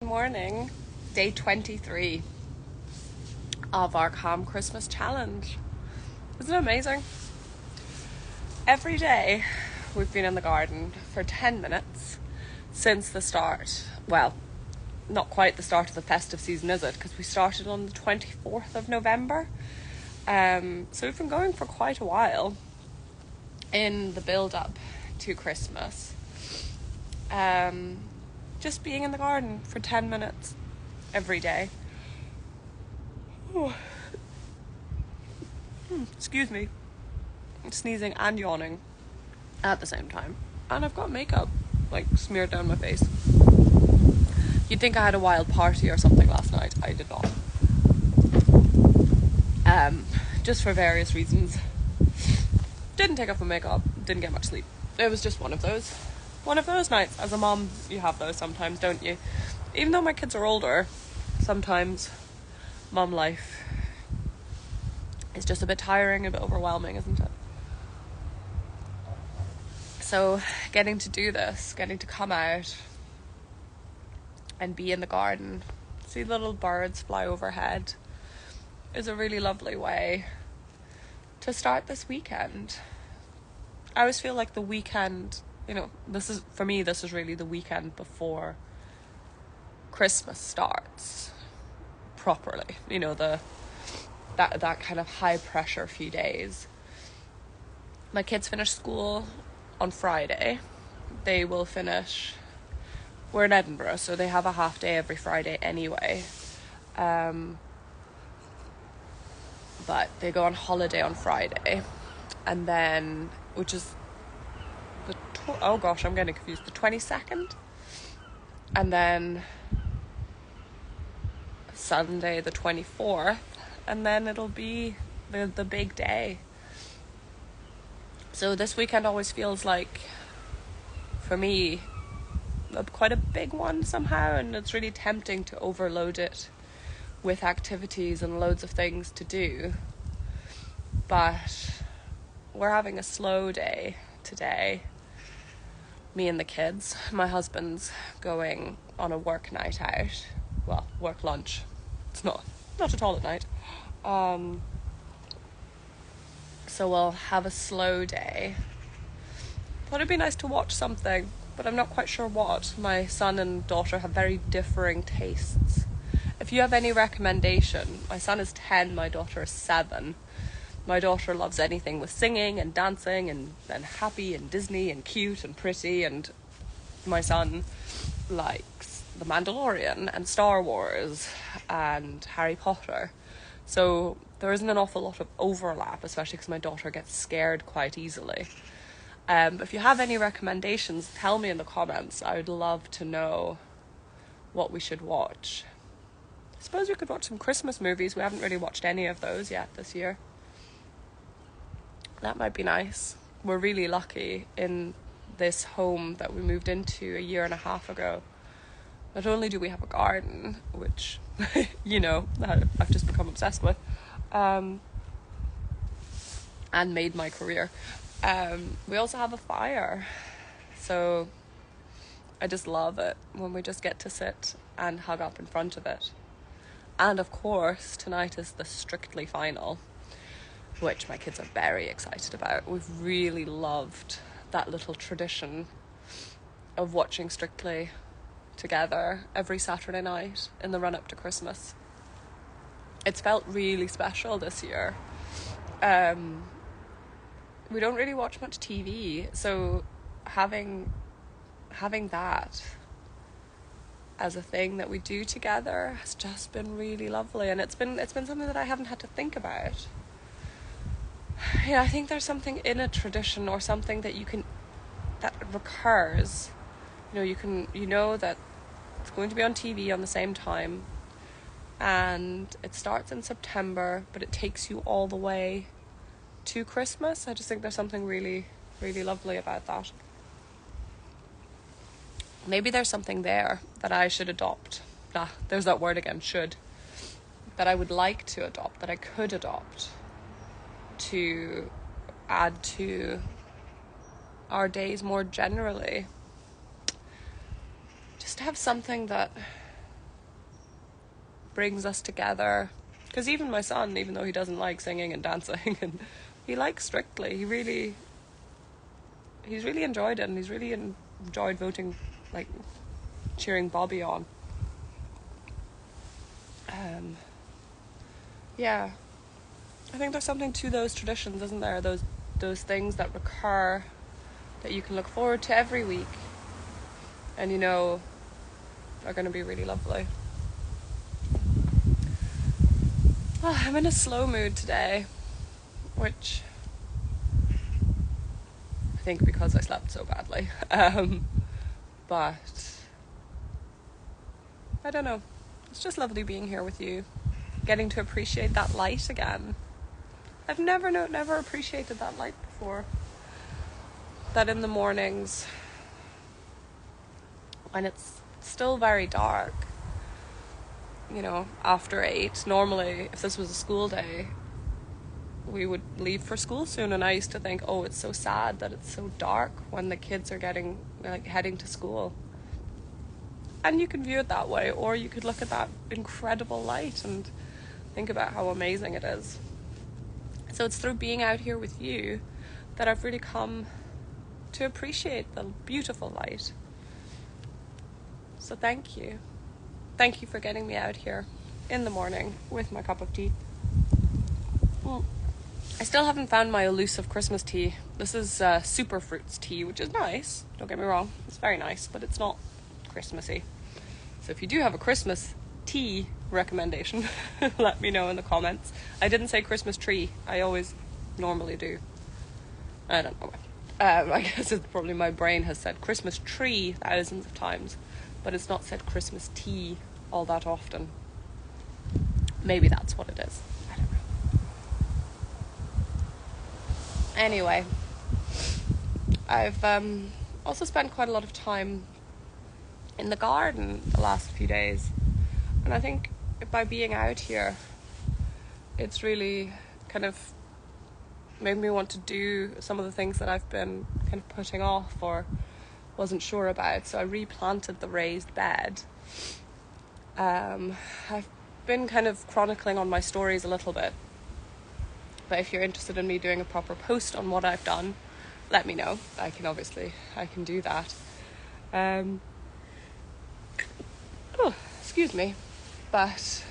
Morning, day 23 of our Calm Christmas Challenge. Isn't it amazing? Every day we've been in the garden for 10 minutes since the start. Well, not quite the start of the festive season, is it? Because we started on the 24th of November. So we've been going for quite a while in the build-up to Christmas. Just being in the garden for 10 minutes every day. Excuse me. I'm sneezing and yawning at the same time. And I've got makeup smeared down my face. You'd think I had a wild party or something last night. I did not. Just for various reasons. Didn't take off my makeup. Didn't get much sleep. It was just one of those nights. As a mom, you have those sometimes, don't you? Even though my kids are older, sometimes mom life is just a bit tiring, a bit overwhelming, isn't it? So getting to do this, getting to come out and be in the garden, see little birds fly overhead, is a really lovely way to start this weekend. I always feel like the weekend, this is really the weekend before Christmas starts properly. That kind of high pressure few days. My kids finish school on Friday. They will finish. We're in Edinburgh, so they have a half day every Friday anyway. But they go on holiday on Friday, and then, which is I'm getting confused, the 22nd, and then Sunday the 24th, and then it'll be the big day. So this weekend always feels like, for me, quite a big one somehow, and it's really tempting to overload it with activities and loads of things to do. But we're having a slow day today, me and the kids. My husband's going on a work night out. Well, work lunch. It's not at all at night. So we'll have a slow day. Thought it'd be nice to watch something, but I'm not quite sure what. My son and daughter have very differing tastes. If you have any recommendation, my son is 10, my daughter is 7. My daughter loves anything with singing and dancing and happy and Disney and cute and pretty, and my son likes The Mandalorian and Star Wars and Harry Potter. So there isn't an awful lot of overlap, especially because my daughter gets scared quite easily. But if you have any recommendations, tell me in the comments. I would love to know what we should watch. I suppose we could watch some Christmas movies. We haven't really watched any of those yet this year. That might be nice. We're really lucky in this home that we moved into a year and a half ago. Not only do we have a garden, which, I've just become obsessed with, and made my career, we also have a fire. So I just love it when we just get to sit and hug up in front of it. And of course, tonight is the Strictly final, which my kids are very excited about. We've really loved that little tradition of watching Strictly together every Saturday night in the run-up to Christmas. It's felt really special this year. We don't really watch much TV, so having that as a thing that we do together has just been really lovely, and it's been something that I haven't had to think about. I think there's something in a tradition or something that that recurs. You know that it's going to be on TV on the same time, and it starts in September, but it takes you all the way to Christmas. I just think there's something really, really lovely about that. Maybe there's something there that I should adopt. There's that word again, should. That I would like to adopt, that I could adopt, to add to our days more generally. Just to have something that brings us together. Because even my son, even though he doesn't like singing and dancing, and he likes Strictly, he's really enjoyed it, and he's really enjoyed voting, like cheering Bobby on. Yeah, I think there's something to those traditions, isn't there? Those things that recur, that you can look forward to every week, and you know are going to be really lovely. I'm in a slow mood today, which I think because I slept so badly. But I don't know. It's just lovely being here with you, getting to appreciate that light again. I've never appreciated that light before. That in the mornings, when it's still very dark, you know, after 8, normally if this was a school day, we would leave for school soon, and I used to think, oh, it's so sad that it's so dark when the kids are heading to school. And you can view it that way, or you could look at that incredible light and think about how amazing it is. So it's through being out here with you that I've really come to appreciate the beautiful light. So thank you. Thank you for getting me out here in the morning with my cup of tea. I still haven't found my elusive Christmas tea. This is Super Fruits tea, which is nice. Don't get me wrong. It's very nice, but it's not Christmassy. So if you do have a Christmas tea recommendation, let me know in the comments. I didn't say Christmas tree. I always normally do. I don't know why. I guess it's probably my brain has said Christmas tree thousands of times, but it's not said Christmas tea all that often. Maybe that's what it is. I don't know. Anyway, I've also spent quite a lot of time in the garden the last few days, and I think by being out here, it's really kind of made me want to do some of the things that I've been kind of putting off or wasn't sure about. So I replanted the raised bed. I've been kind of chronicling on my stories a little bit, but if you're interested in me doing a proper post on what I've done, let me know. I can do that. Excuse me, but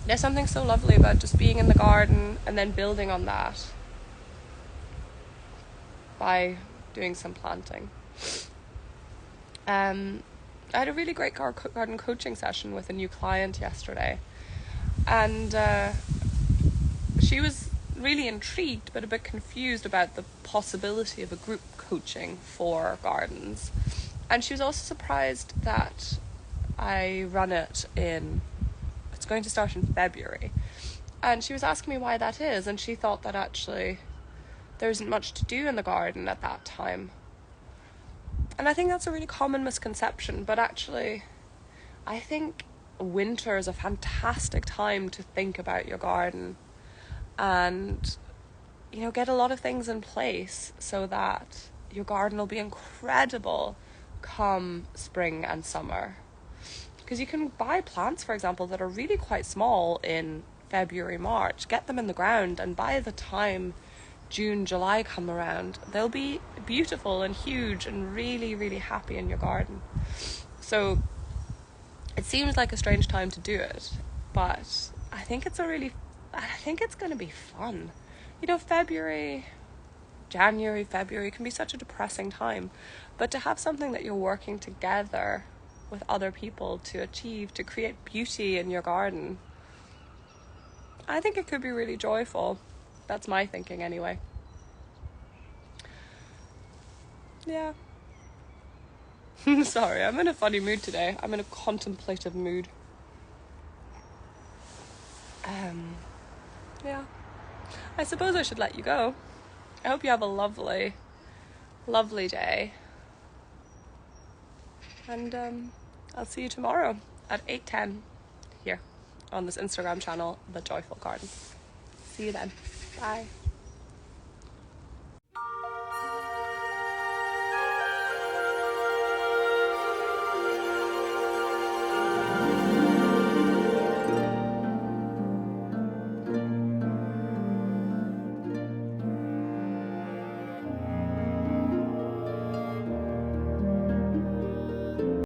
there's something so lovely about just being in the garden and then building on that by doing some planting. I had a really great garden coaching session with a new client yesterday, and she was really intrigued but a bit confused about the possibility of a group coaching for gardens. And she was also surprised that I run it it's going to start in February. And she was asking me why that is, and she thought that actually there isn't much to do in the garden at that time. And I think that's a really common misconception, but actually I think winter is a fantastic time to think about your garden and, you know, get a lot of things in place so that your garden will be incredible come spring and summer. Because you can buy plants, for example, that are really quite small in February, March, get them in the ground, and by the time June, July come around, they'll be beautiful and huge and really, really happy in your garden. So it seems like a strange time to do it, but I think it's going to be fun. You know, January, February can be such a depressing time, but to have something that you're working together with other people to achieve, to create beauty in your garden, I think it could be really joyful. That's my thinking anyway. Yeah. Sorry, I'm in a funny mood today. I'm in a contemplative mood. Yeah. I suppose I should let you go. I hope you have a lovely, lovely day. And I'll see you tomorrow at 8:10 here on this Instagram channel, The Joyful Garden. See you then. Bye.